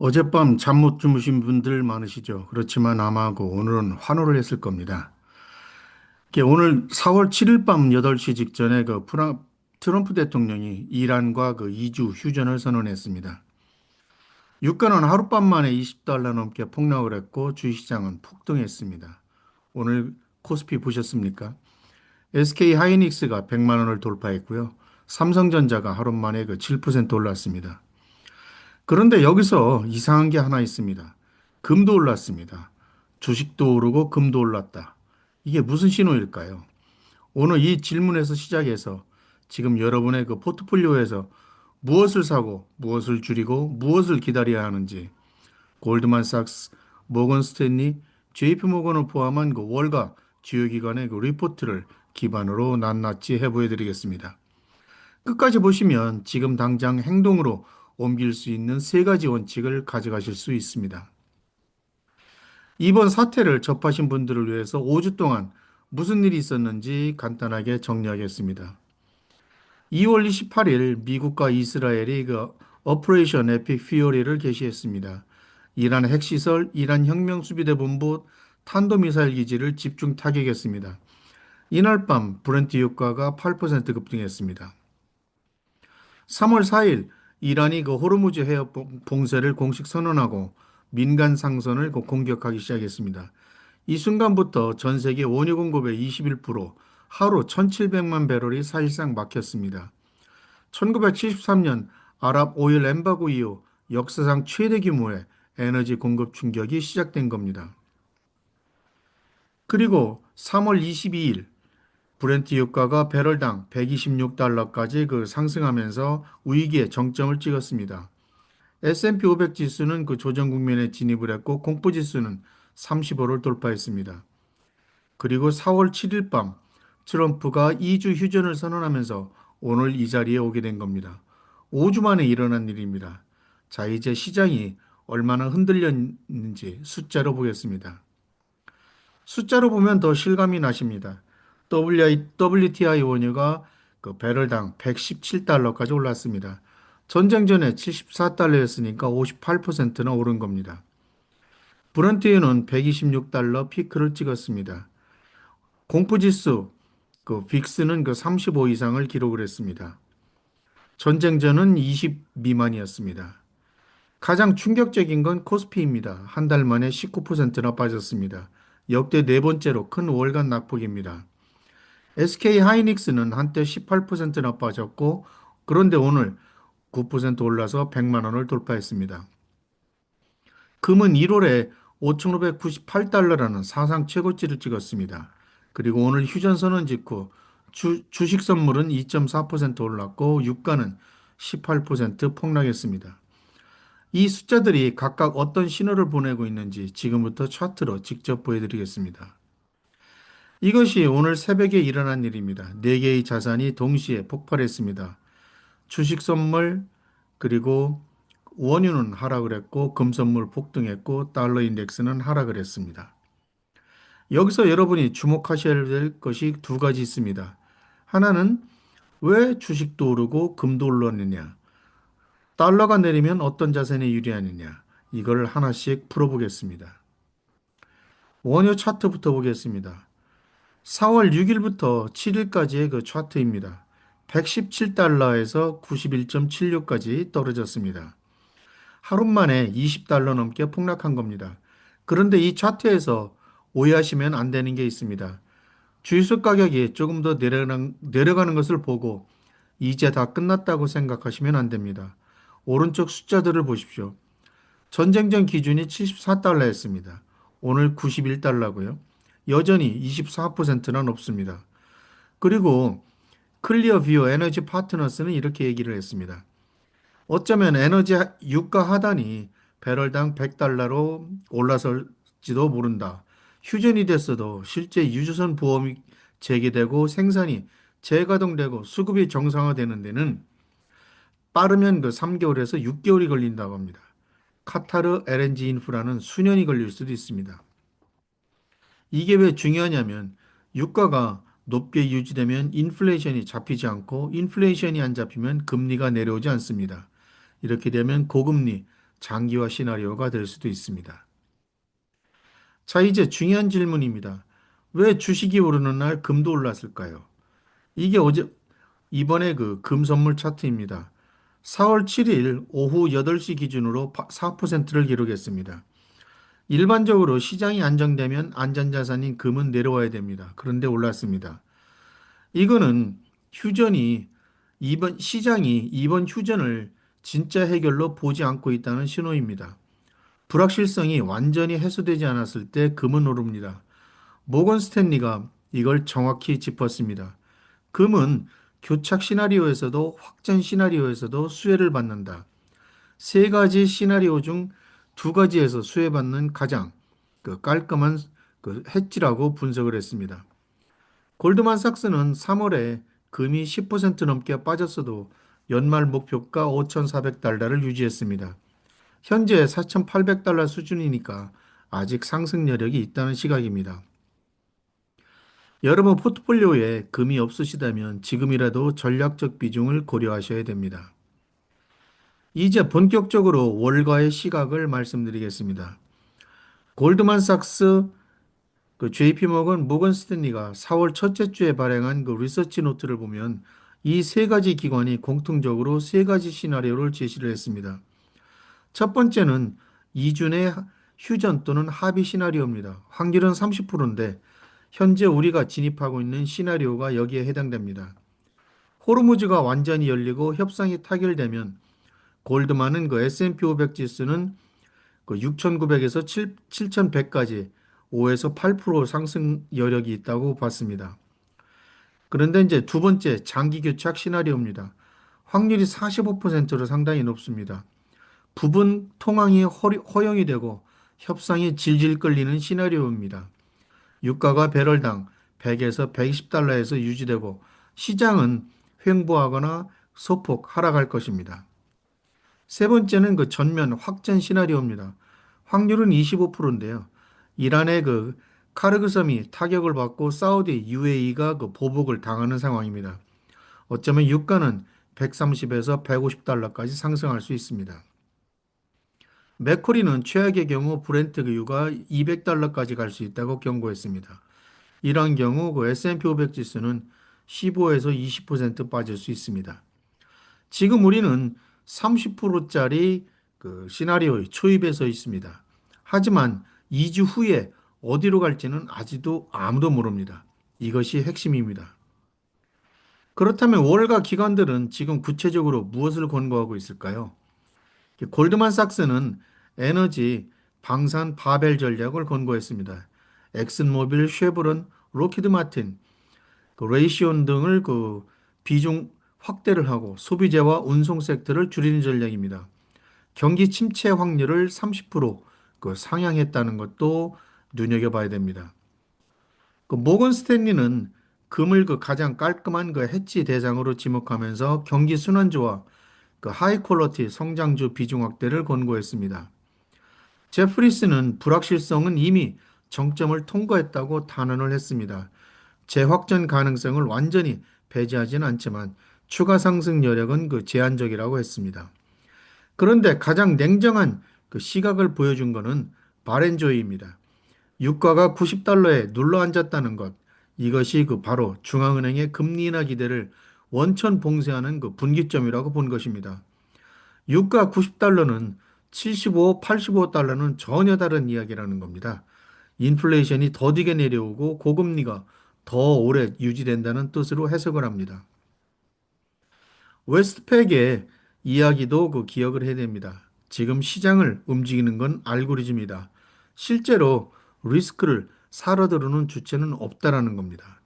어젯밤 잠 못 주무신 분들 많으시죠? 그렇지만 아마 오늘은 환호를 했을 겁니다. 오늘 4월 7일 밤 8시 직전에 트럼프 대통령이 이란과 2주 휴전을 선언했습니다. 유가는 하룻밤 만에 20달러 넘게 폭락을 했고 주식시장은 폭등했습니다. 오늘 코스피 보셨습니까? SK 하이닉스가 100만 원을 돌파했고요. 삼성전자가 하루 만에 7% 올랐습니다. 그런데 여기서 이상한 게 하나 있습니다. 금도 올랐습니다. 주식도 오르고 금도 올랐다. 이게 무슨 신호일까요? 오늘 이 질문에서 시작해서 지금 여러분의 포트폴리오에서 무엇을 사고 무엇을 줄이고 무엇을 기다려야 하는지 골드만삭스, 모건 스탠리, JP 모건을 포함한 월가 주요 기관의 리포트를 기반으로 낱낱이 해부해 드리겠습니다. 끝까지 보시면 지금 당장 행동으로 옮길 수 있는 세 가지 원칙을 가져가실 수 있습니다. 이번 사태를 접하신 분들을 위해서 5주 동안 무슨 일이 있었는지 간단하게 정리하겠습니다. 2월 28일 미국과 이스라엘이 오퍼레이션 에픽 퓨어리를 개시했습니다. 이란 핵시설, 이란 혁명수비대 본부 탄도미사일 기지를 집중 타격했습니다. 이날 밤 브렌트 유가가 8% 급등했습니다. 3월 4일 이란이 호르무즈 해협 봉쇄를 공식 선언하고 민간 상선을 공격하기 시작했습니다. 이 순간부터 전 세계 원유 공급의 21% 하루 1,700만 배럴이 사실상 막혔습니다. 1973년 아랍 오일 엠바고 이후 역사상 최대 규모의 에너지 공급 충격이 시작된 겁니다. 그리고 3월 22일 브렌트 유가가 배럴당 126달러까지 상승하면서 위기의 정점을 찍었습니다. S&P 500 지수는 조정 국면에 진입을 했고 공포 지수는 35를 돌파했습니다. 그리고 4월 7일 밤 트럼프가 2주 휴전을 선언하면서 오늘 이 자리에 오게 된 겁니다. 5주 만에 일어난 일입니다. 자, 이제 시장이 얼마나 흔들렸는지 숫자로 보겠습니다. 숫자로 보면 더 실감이 나십니다. WTI 원유가 배럴당 117달러까지 올랐습니다. 전쟁 전에 74달러였으니까 58%나 오른 겁니다. 브런트유는 126달러 피크를 찍었습니다. 공포지수 빅스는 35 이상을 기록을 했습니다. 전쟁 전은 20 미만이었습니다. 가장 충격적인 건 코스피입니다. 한 달 만에 19%나 빠졌습니다. 역대 네 번째로 큰 월간 낙폭입니다. SK 하이닉스는 한때 18%나 빠졌고 그런데 오늘 9% 올라서 100만 원을 돌파했습니다. 금은 1월에 5,598달러라는 사상 최고치를 찍었습니다. 그리고 오늘 휴전 선언 직후 주식 선물은 2.4% 올랐고 유가는 18% 폭락했습니다. 이 숫자들이 각각 어떤 신호를 보내고 있는지 지금부터 차트로 직접 보여드리겠습니다. 이것이 오늘 새벽에 일어난 일입니다. 4개의 자산이 동시에 폭발했습니다. 주식 선물, 그리고 원유는 하락을 했고, 금 선물 폭등했고, 달러 인덱스는 하락을 했습니다. 여기서 여러분이 주목하셔야 될 것이 두 가지 있습니다. 하나는 왜 주식도 오르고 금도 올랐느냐? 달러가 내리면 어떤 자산에 유리하느냐? 이걸 하나씩 풀어보겠습니다. 원유 차트부터 보겠습니다. 4월 6일부터 7일까지의 차트입니다. 117달러에서 91.76까지 떨어졌습니다. 하루 만에 20달러 넘게 폭락한 겁니다. 그런데 이 차트에서 오해하시면 안 되는 게 있습니다. 주유소 가격이 조금 더 내려가는 것을 보고 이제 다 끝났다고 생각하시면 안 됩니다. 오른쪽 숫자들을 보십시오. 전쟁 전 기준이 74달러였습니다. 오늘 91달러고요. 여전히 24%나 높습니다. 그리고 클리어 뷰어 에너지 파트너스는 이렇게 얘기를 했습니다. 어쩌면 에너지 유가 하단이 배럴당 100달러로 올라설지도 모른다. 휴전이 됐어도 실제 유조선 보험이 재개되고 생산이 재가동되고 수급이 정상화되는 데는 빠르면 3개월에서 6개월이 걸린다고 합니다. 카타르 LNG 인프라는 수년이 걸릴 수도 있습니다. 이게 왜 중요하냐면 유가가 높게 유지되면 인플레이션이 잡히지 않고 인플레이션이 안 잡히면 금리가 내려오지 않습니다. 이렇게 되면 고금리 장기화 시나리오가 될 수도 있습니다. 자, 이제 중요한 질문입니다. 왜 주식이 오르는 날 금도 올랐을까요? 이게 이번에 그 금 선물 차트입니다. 4월 7일 오후 8시 기준으로 4%를 기록했습니다. 일반적으로 시장이 안정되면 안전자산인 금은 내려와야 됩니다. 그런데 올랐습니다. 이거는 휴전이 시장이 이번 휴전을 진짜 해결로 보지 않고 있다는 신호입니다. 불확실성이 완전히 해소되지 않았을 때 금은 오릅니다. 모건 스탠리가 이걸 정확히 짚었습니다. 금은 교착 시나리오에서도 확전 시나리오에서도 수혜를 받는다. 세 가지 시나리오 중 두 가지에서 수혜받는 가장 깔끔한 해지라고 분석을 했습니다. 골드만삭스는 3월에 금이 10% 넘게 빠졌어도 연말 목표가 5,400달러를 유지했습니다. 현재 4,800달러 수준이니까 아직 상승 여력이 있다는 시각입니다. 여러분 포트폴리오에 금이 없으시다면 지금이라도 전략적 비중을 고려하셔야 됩니다. 이제 본격적으로 월가의 시각을 말씀드리겠습니다. 골드만삭스, JP모건, 모건 스탠리가 4월 첫째 주에 발행한 리서치 노트를 보면 이 세 가지 기관이 공통적으로 세 가지 시나리오를 제시를 했습니다. 첫 번째는 이준의 휴전 또는 합의 시나리오입니다. 확률은 30%인데 현재 우리가 진입하고 있는 시나리오가 여기에 해당됩니다. 호르무즈가 완전히 열리고 협상이 타결되면 골드만은 S&P 500 지수는 6,900에서 7,100까지 5에서 8% 상승 여력이 있다고 봤습니다. 그런데 이제 두 번째 장기 교착 시나리오입니다. 확률이 45%로 상당히 높습니다. 부분 통항이 허용이 되고 협상이 질질 끌리는 시나리오입니다. 유가가 배럴당 100에서 120달러에서 유지되고 시장은 횡보하거나 소폭 하락할 것입니다. 세 번째는 전면 확전 시나리오입니다. 확률은 25%인데요. 이란의 카르그 섬이 타격을 받고 사우디 UAE가 보복을 당하는 상황입니다. 어쩌면 유가는 130에서 150달러까지 상승할 수 있습니다. 맥코리는 최악의 경우 브렌트 유가 200달러까지 갈 수 있다고 경고했습니다. 이러한 경우 S&P 500 지수는 15에서 20% 빠질 수 있습니다. 지금 우리는 30%짜리 시나리오의 초입에 서 있습니다. 하지만 2주 후에 어디로 갈지는 아직도 아무도 모릅니다. 이것이 핵심입니다. 그렇다면 월가 기관들은 지금 구체적으로 무엇을 권고하고 있을까요? 골드만삭스는 에너지, 방산, 바벨 전략을 권고했습니다. 엑슨모빌, 쉐브론, 로키드 마틴, 레이시온 등을 비중 확대를 하고 소비재와 운송 섹터를 줄이는 전략입니다. 경기 침체 확률을 30% 상향했다는 것도 눈여겨봐야 됩니다. 모건 스탠리는 금을 가장 깔끔한 해치 대상으로 지목하면서 경기 순환주와 하이 퀄러티 성장주 비중 확대를 권고했습니다. 제프리스는 불확실성은 이미 정점을 통과했다고 단언을 했습니다. 재확전 가능성을 완전히 배제하지는 않지만 추가 상승 여력은 제한적이라고 했습니다. 그런데 가장 냉정한 시각을 보여준 것은 바렌조이입니다. 유가가 90달러에 눌러 앉았다는 것, 이것이 바로 중앙은행의 금리 인하 기대를 원천 봉쇄하는 분기점이라고 본 것입니다. 유가 90달러는 75, 85달러는 전혀 다른 이야기라는 겁니다. 인플레이션이 더디게 내려오고 고금리가 더 오래 유지된다는 뜻으로 해석을 합니다. 웨스트팩의 이야기도 기억을 해야 됩니다. 지금 시장을 움직이는 건 알고리즘이다. 실제로 리스크를 사러 들어오는 주체는 없다라는 겁니다.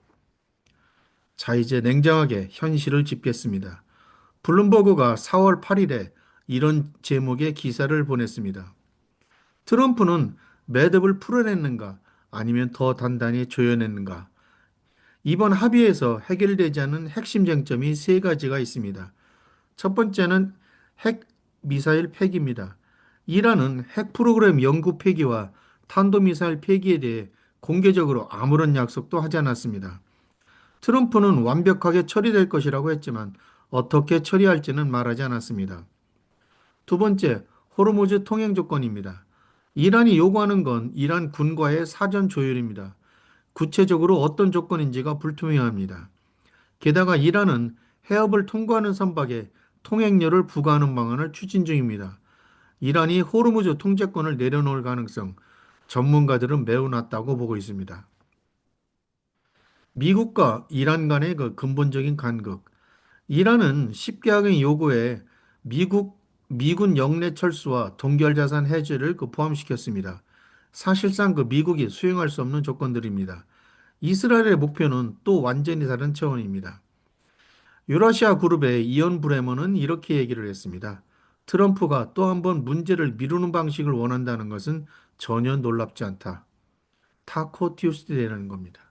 자, 이제 냉정하게 현실을 짚겠습니다. 블룸버그가 4월 8일에 이런 제목의 기사를 보냈습니다. 트럼프는 매듭을 풀어냈는가 아니면 더 단단히 조여냈는가? 이번 합의에서 해결되지 않은 핵심 쟁점이 세 가지가 있습니다. 첫 번째는 핵 미사일 폐기입니다. 이란은 핵 프로그램 연구 폐기와 탄도미사일 폐기에 대해 공개적으로 아무런 약속도 하지 않았습니다. 트럼프는 완벽하게 처리될 것이라고 했지만 어떻게 처리할지는 말하지 않았습니다. 두 번째, 호르무즈 통행 조건입니다. 이란이 요구하는 건 이란 군과의 사전 조율입니다. 구체적으로 어떤 조건인지가 불투명합니다. 게다가 이란은 해협을 통과하는 선박에 통행료를 부과하는 방안을 추진 중입니다. 이란이 호르무즈 통제권을 내려놓을 가능성, 전문가들은 매우 낮다고 보고 있습니다. 미국과 이란 간의 그 근본적인 간극. 이란은 십계약의 요구에 미군 영내 철수와 동결자산 해제를 포함시켰습니다. 사실상 미국이 수행할 수 없는 조건들입니다. 이스라엘의 목표는 또 완전히 다른 차원입니다. 유라시아 그룹의 이언 브레머는 이렇게 얘기를 했습니다. 트럼프가 또 한 번 문제를 미루는 방식을 원한다는 것은 전혀 놀랍지 않다. 타코 튜스데이라는 겁니다.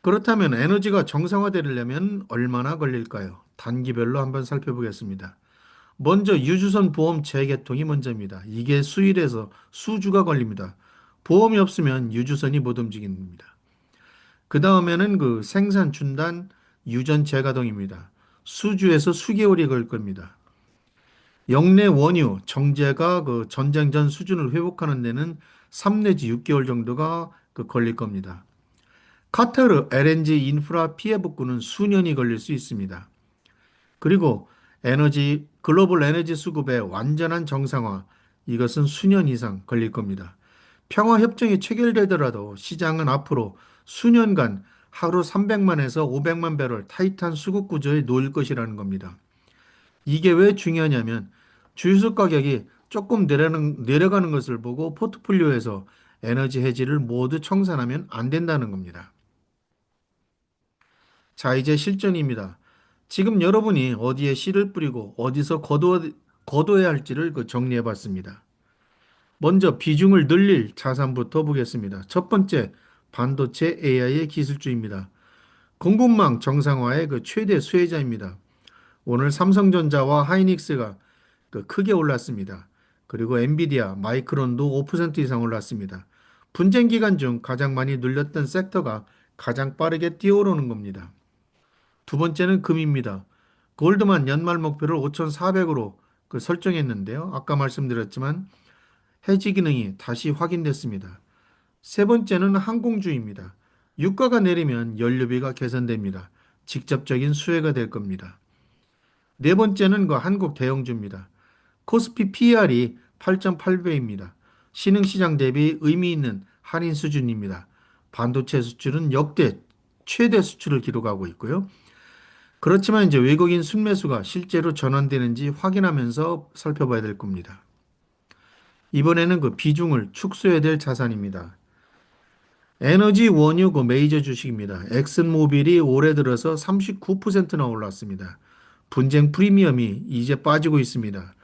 그렇다면 에너지가 정상화되려면 얼마나 걸릴까요? 단기별로 한번 살펴보겠습니다. 먼저 유주선 보험 재개통이 먼저입니다. 이게 수일에서 수주가 걸립니다. 보험이 없으면 유주선이 못 움직입니다. 그 다음에는 생산 중단 유전 재가동입니다. 수주에서 수개월이 걸 겁니다. 영내 원유 정제가 전쟁 전 수준을 회복하는 데는 3 내지 6개월 정도가 걸릴 겁니다. 카타르 LNG 인프라 피해 복구는 수년이 걸릴 수 있습니다. 그리고 글로벌 에너지 수급의 완전한 정상화, 이것은 수년 이상 걸릴 겁니다. 평화협정이 체결되더라도 시장은 앞으로 수년간 하루 300만에서 500만 배럴 타이트한 수급 구조에 놓일 것이라는 겁니다. 이게 왜 중요하냐면 주유소 가격이 조금 내려가는 것을 보고 포트폴리오에서 에너지 해지를 모두 청산하면 안 된다는 겁니다. 자, 이제 실전입니다. 지금 여러분이 어디에 씨를 뿌리고 어디서 거둬야 할지를 정리해 봤습니다. 먼저 비중을 늘릴 자산부터 보겠습니다. 첫 번째, 반도체 AI의 기술주입니다. 공급망 정상화의 최대 수혜자입니다. 오늘 삼성전자와 하이닉스가 크게 올랐습니다. 그리고 엔비디아, 마이크론도 5% 이상 올랐습니다. 분쟁 기간 중 가장 많이 눌렸던 섹터가 가장 빠르게 뛰어오르는 겁니다. 두 번째는 금입니다. 골드만 연말 목표를 5,400으로 설정했는데요. 아까 말씀드렸지만 해지 기능이 다시 확인됐습니다. 세 번째는 항공주입니다. 유가가 내리면 연료비가 개선됩니다. 직접적인 수혜가 될 겁니다. 네 번째는 한국 대형주입니다. 코스피 PR이 8.8배입니다. 신흥시장 대비 의미 있는 할인 수준입니다. 반도체 수출은 역대 최대 수출을 기록하고 있고요. 그렇지만 이제 외국인 순매수가 실제로 전환되는지 확인하면서 살펴봐야 될 겁니다. 이번에는 비중을 축소해야 될 자산입니다. 에너지 원유 메이저 주식입니다. 엑슨모빌이 올해 들어서 39%나 올랐습니다. 분쟁 프리미엄이 이제 빠지고 있습니다.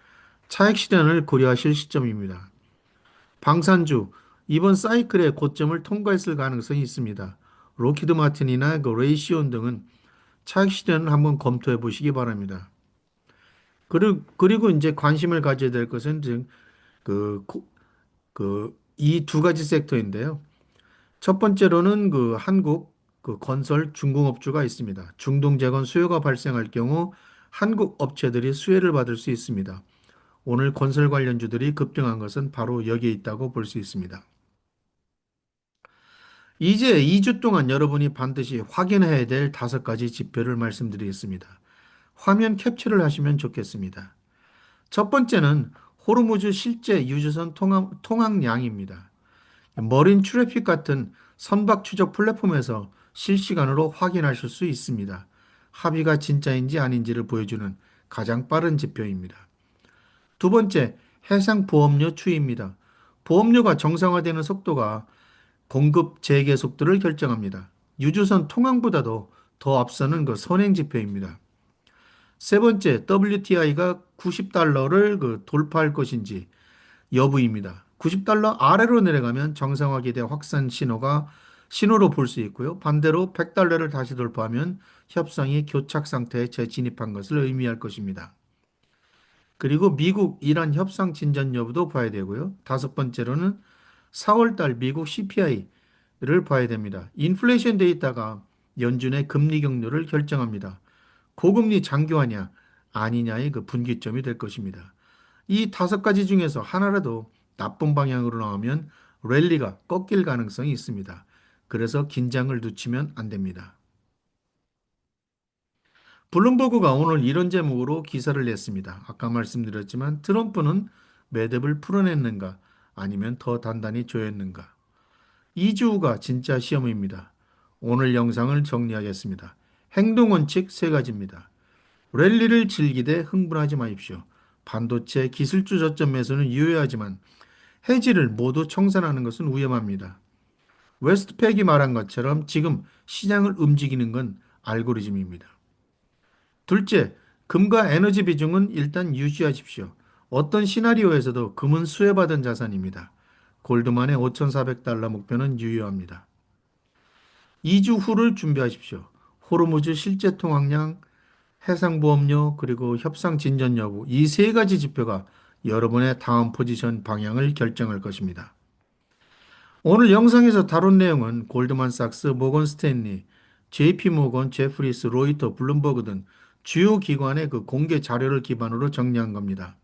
차익 실현을 고려하실 시점입니다. 방산주, 이번 사이클의 고점을 통과했을 가능성이 있습니다. 로키드 마틴이나 레이시온 등은 차익 실현을 한번 검토해 보시기 바랍니다. 그리고 이제 관심을 가져야 될 것은 그, 이 두 가지 섹터인데요. 첫 번째로는 한국 건설 중공업주가 있습니다. 중동 재건 수요가 발생할 경우 한국 업체들이 수혜를 받을 수 있습니다. 오늘 건설 관련주들이 급등한 것은 바로 여기에 있다고 볼 수 있습니다. 이제 2주 동안 여러분이 반드시 확인해야 될 5가지 지표를 말씀드리겠습니다. 화면 캡처를 하시면 좋겠습니다. 첫 번째는 호르무즈 실제 유주선 통항량입니다. 머린 트래픽 같은 선박 추적 플랫폼에서 실시간으로 확인하실 수 있습니다. 합의가 진짜인지 아닌지를 보여주는 가장 빠른 지표입니다. 두 번째, 해상 보험료 추이입니다. 보험료가 정상화되는 속도가 공급 재개 속도를 결정합니다. 유주선 통항보다도 더 앞서는 선행 지표입니다. 세 번째, WTI가 90달러를 돌파할 것인지 여부입니다. 90달러 아래로 내려가면 정상화 기대 확산 신호로 볼 수 있고요. 반대로 100달러를 다시 돌파하면 협상이 교착 상태에 재진입한 것을 의미할 것입니다. 그리고 미국, 이란 협상 진전 여부도 봐야 되고요. 다섯 번째로는 4월달 미국 CPI를 봐야 됩니다. 인플레이션 데이터가 연준의 금리 경로를 결정합니다. 고금리 장기화냐 아니냐의 그 분기점이 될 것입니다. 이 다섯 가지 중에서 하나라도 나쁜 방향으로 나오면 랠리가 꺾일 가능성이 있습니다. 그래서 긴장을 늦추면 안 됩니다. 블룸버그가 오늘 이런 제목으로 기사를 냈습니다. 아까 말씀드렸지만 트럼프는 매듭을 풀어냈는가 아니면 더 단단히 조였는가. 이 주가 진짜 시험입니다. 오늘 영상을 정리하겠습니다. 행동 원칙 세 가지입니다. 랠리를 즐기되 흥분하지 마십시오. 반도체 기술주 저점에서는 유효하지만 해지를 모두 청산하는 것은 위험합니다. 웨스트팩이 말한 것처럼 지금 시장을 움직이는 건 알고리즘입니다. 둘째, 금과 에너지 비중은 일단 유지하십시오. 어떤 시나리오에서도 금은 수혜받은 자산입니다. 골드만의 5,400달러 목표는 유효합니다. 2주 후를 준비하십시오. 호르무즈 실제 통항량, 해상보험료, 그리고 협상 진전 여부, 이 세 가지 지표가 여러분의 다음 포지션 방향을 결정할 것입니다. 오늘 영상에서 다룬 내용은 골드만삭스, 모건 스탠리, JP 모건, 제프리스, 로이터, 블룸버그 등 주요 기관의 그 공개 자료를 기반으로 정리한 겁니다.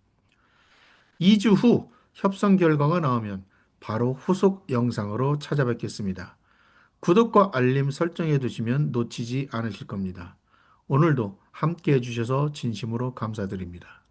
2주 후 협상 결과가 나오면 바로 후속 영상으로 찾아뵙겠습니다. 구독과 알림 설정해 두시면 놓치지 않으실 겁니다. 오늘도 함께 해주셔서 진심으로 감사드립니다.